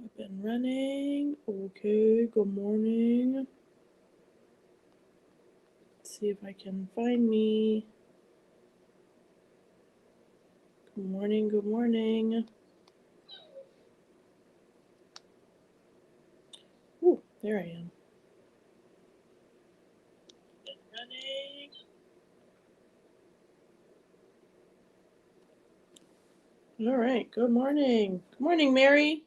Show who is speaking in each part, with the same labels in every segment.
Speaker 1: Up and running. Okay, good morning. Let's see if I can find me. Good morning, good morning. Ooh, there I am. Running. All right, good morning. Good morning, Mary.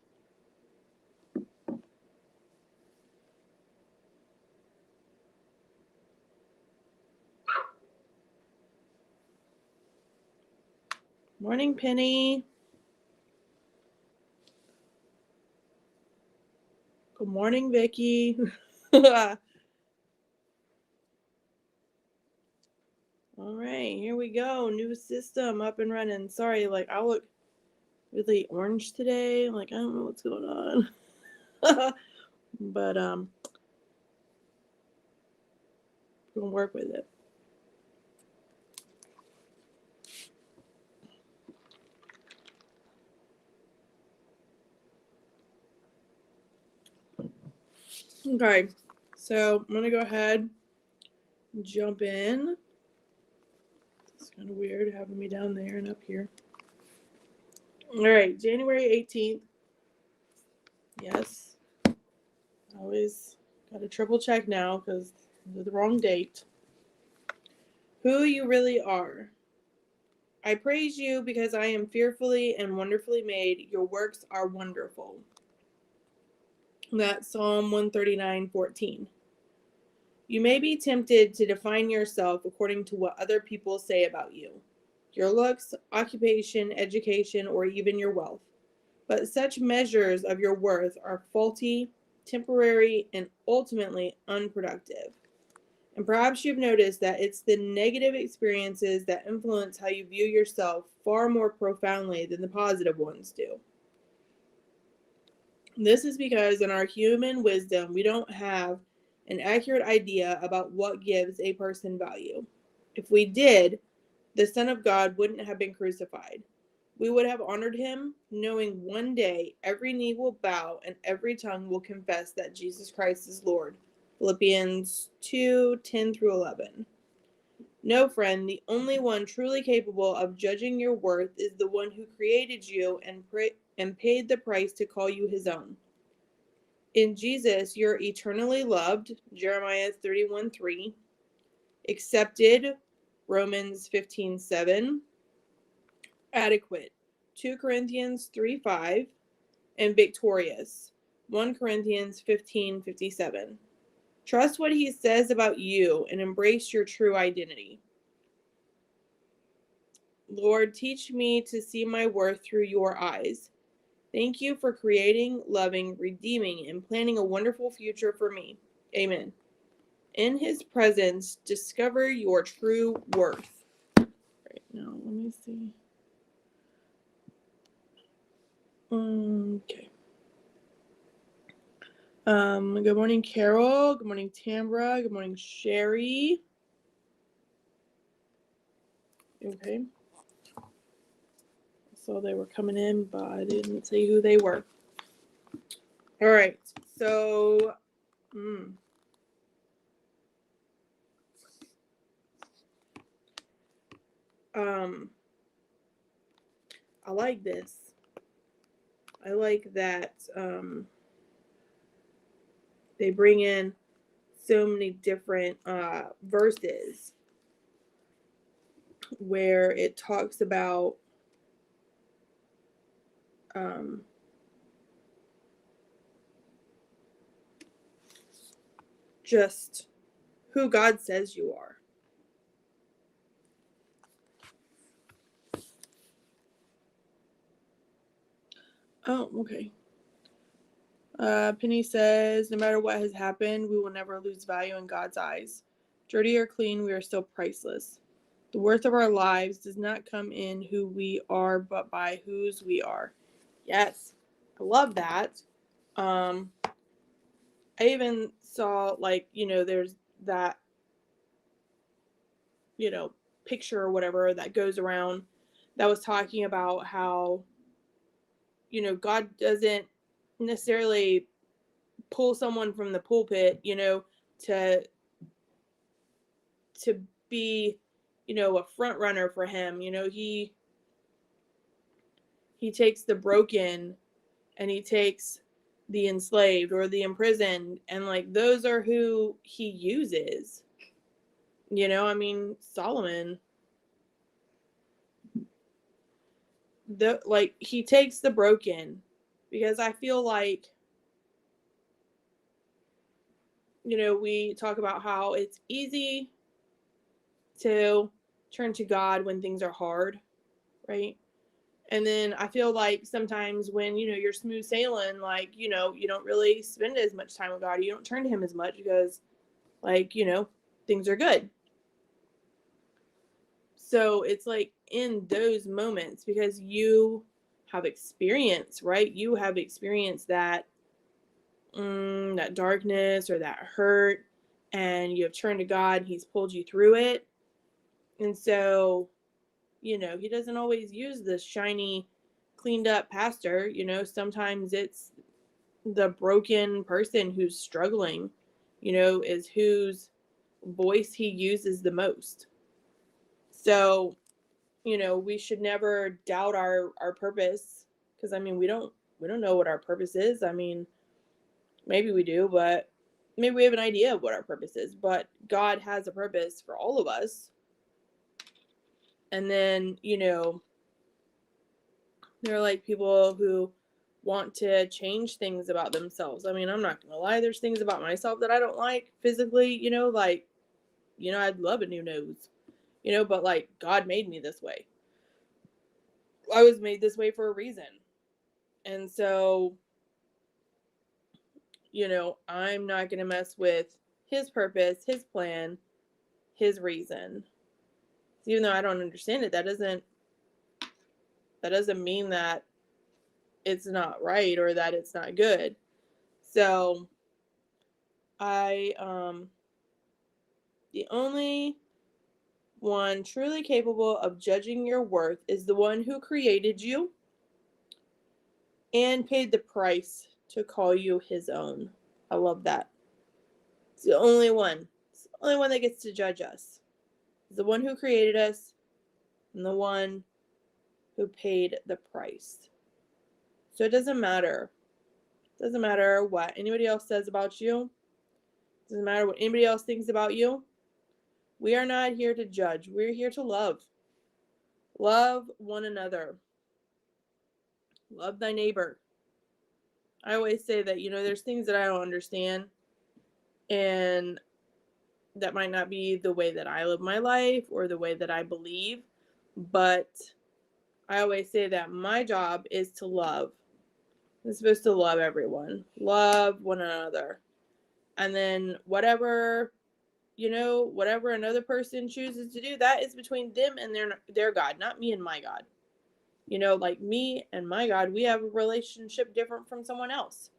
Speaker 1: Morning, Penny. Good morning, Vicky. All right, here we go. New system up and running. Sorry, like I look really orange today. Like I don't know what's going on. But we're gonna work with it. Okay, so I'm gonna go ahead and jump in. It's kind of weird having me down there and up here. All right, January 18th. Yes, always got to triple check now because the wrong date. Who you really are. I praise you because I am fearfully and wonderfully made. Your works are wonderful. That's Psalm 139:14. You may be tempted to define yourself according to what other people say about you, your looks, occupation, education, or even your wealth. But such measures of your worth are faulty, temporary, and ultimately unproductive. And perhaps you've noticed that it's the negative experiences that influence how you view yourself far more profoundly than the positive ones do. This is because in our human wisdom, we don't have an accurate idea about what gives a person value. If we did, the Son of God wouldn't have been crucified. We would have honored him, knowing one day every knee will bow and every tongue will confess that Jesus Christ is Lord. Philippians 2:10 through 11. No, friend, the only one truly capable of judging your worth is the one who created you and paid the price to call you his own. In Jesus, you're eternally loved, Jeremiah 31:3, accepted, Romans 15:7, adequate, 2 Corinthians 3:5, and victorious, 1 Corinthians 15:57. Trust what he says about you and embrace your true identity. Lord, teach me to see my worth through your eyes. Thank you for creating, loving, redeeming, and planning a wonderful future for me. Amen. In his presence, discover your true worth. Right now, let me see. Okay. Good morning, Carol. Good morning, Tambra. Good morning, Sherry. Okay. So they were coming in, but I didn't say who they were. All right. So, I like this. I like that they bring in so many different verses where it talks about just who God says you are. Oh, okay. Penny says, no matter what has happened, we will never lose value in God's eyes. Dirty or clean, we are still priceless. The worth of our lives does not come in who we are, but by whose we are. Yes, I love that. I even saw, like, there's that, picture or whatever that goes around that was talking about how, God doesn't necessarily pull someone from the pulpit, to be, a front runner for him. He takes the broken and he takes the enslaved or the imprisoned, and like those are who he uses. Solomon, he takes the broken, because I feel like, we talk about how it's easy to turn to God when things are hard, right? And then I feel like sometimes when, you're smooth sailing, like, you don't really spend as much time with God. You don't turn to him as much because, like, things are good. So it's like in those moments, because you have experience, right? You have experienced that darkness or that hurt, and you have turned to God. He's pulled you through it. And so, he doesn't always use this shiny, cleaned up pastor. Sometimes it's the broken person who's struggling, is whose voice he uses the most. So, we should never doubt our purpose, because we don't know what our purpose is. Maybe we do, but maybe we have an idea of what our purpose is, but God has a purpose for all of us. And then, there are like people who want to change things about themselves. I'm not gonna lie, there's things about myself that I don't like physically, I'd love a new nose, but like God made me this way. I was made this way for a reason. And so, I'm not gonna mess with his purpose, his plan, his reason. Even though I don't understand it, that doesn't mean that it's not right or that it's not good. So the only one truly capable of judging your worth is the one who created you and paid the price to call you his own. I love that. It's the only one. It's the only one that gets to judge us. It's the one who created us and the one who paid the price. So it doesn't matter. It doesn't matter what anybody else says about you. It doesn't matter what anybody else thinks about you. We are not here to judge. We're here to love. Love one another. Love thy neighbor. I always say that, there's things that I don't understand, and that might not be the way that I live my life or the way that I believe, but I always say that my job is to love. I'm supposed to love everyone, love one another. And then whatever another person chooses to do, that is between them and their God, not me and my God. Like me and my God, we have a relationship different from someone else.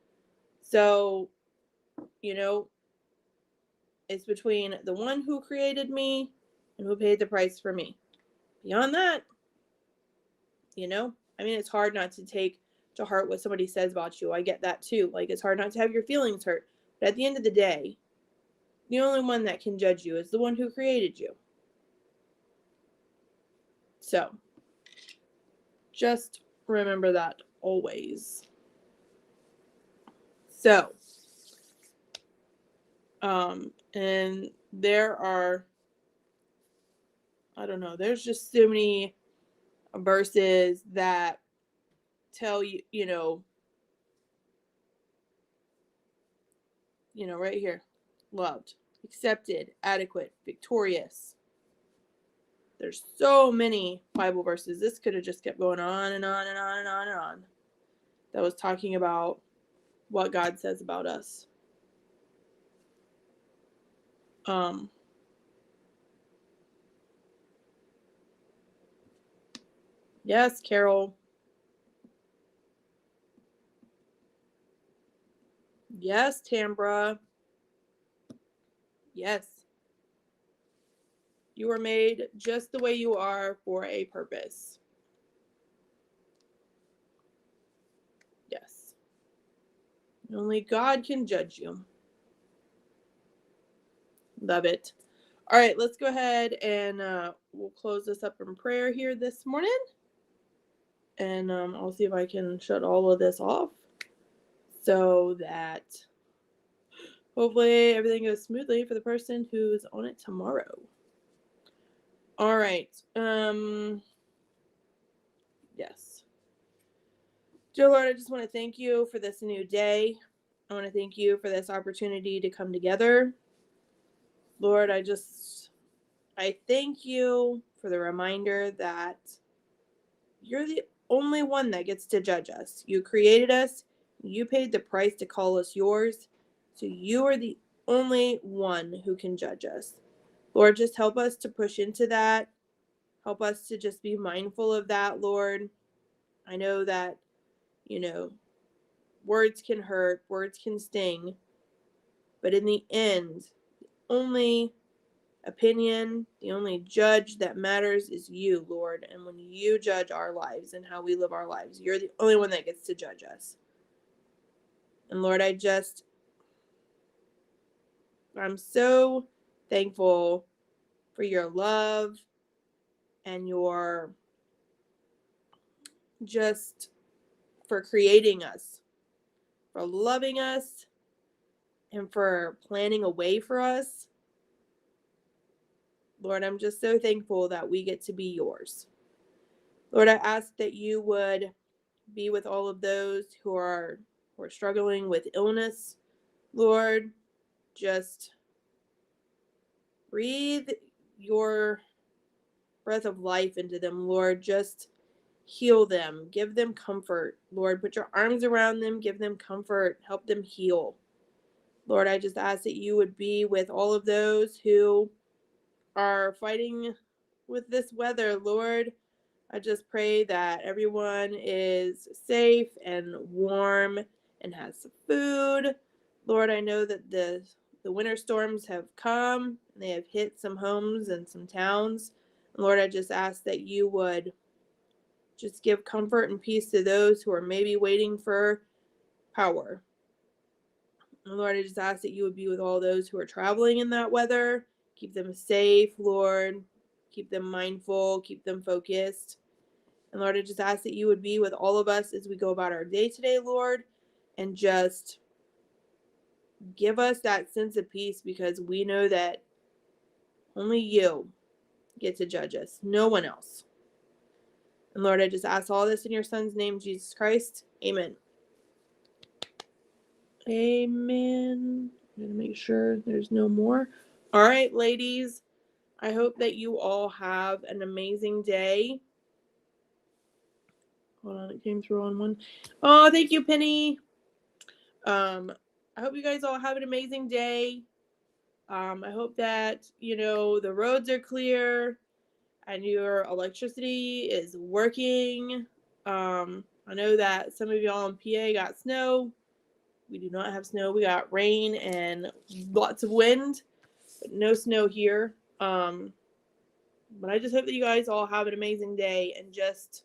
Speaker 1: So, it's between the one who created me and who paid the price for me. Beyond that, it's hard not to take to heart what somebody says about you. I get that too. Like, it's hard not to have your feelings hurt. But at the end of the day, the only one that can judge you is the one who created you. So, just remember that always. So, and there are, I don't know, there's just so many verses that tell you, right here, loved, accepted, adequate, victorious. There's so many Bible verses. This could have just kept going on and on and on and on and on. That was talking about what God says about us. Yes, Carol. Yes, Tambra. Yes. You were made just the way you are for a purpose. Yes. Only God can judge you. Love it. All right, let's go ahead and we'll close this up in prayer here this morning. And I'll see if I can shut all of this off so that hopefully everything goes smoothly for the person who's on it tomorrow. All right. Yes. Dear Lord, I just want to thank you for this new day. I want to thank you for this opportunity to come together. Lord, I thank you for the reminder that you're the only one that gets to judge us. You created us. You paid the price to call us yours. So you are the only one who can judge us. Lord, just help us to push into that. Help us to just be mindful of that, Lord. I know that, words can hurt, words can sting. But in the end, the only opinion, the only judge that matters is you, Lord. And when you judge our lives and how we live our lives, you're the only one that gets to judge us. And Lord, I'm so thankful for your love and your just for creating us, for loving us, and for planning a way for us. Lord, I'm just so thankful that we get to be yours. Lord, I ask that you would be with all of those who are struggling with illness. Lord, just breathe your breath of life into them, Lord. Just heal them. Give them comfort. Lord, put your arms around them. Give them comfort. Help them heal. Lord, I just ask that you would be with all of those who are fighting with this weather, Lord. I just pray that everyone is safe and warm and has some food. Lord, I know that the winter storms have come and they have hit some homes and some towns. Lord, I just ask that you would just give comfort and peace to those who are maybe waiting for power. And Lord, I just ask that you would be with all those who are traveling in that weather. Keep them safe, Lord. Keep them mindful. Keep them focused. And Lord, I just ask that you would be with all of us as we go about our day today, Lord, and just give us that sense of peace because we know that only you get to judge us, no one else. And Lord, I just ask all this in your Son's name, Jesus Christ. Amen. Amen. I'm going to make sure there's no more. All right, ladies. I hope that you all have an amazing day. Hold on, it came through on one. Oh, thank you, Penny. I hope you guys all have an amazing day. I hope that, the roads are clear and your electricity is working. I know that some of y'all in PA got snow. We do not have snow. We got rain and lots of wind, but no snow here. But I just hope that you guys all have an amazing day and just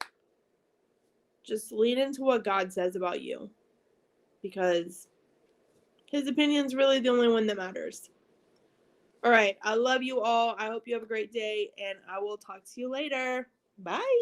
Speaker 1: lean into what God says about you, because his opinion's really the only one that matters. All right. I love you all. I hope you have a great day, and I will talk to you later. Bye.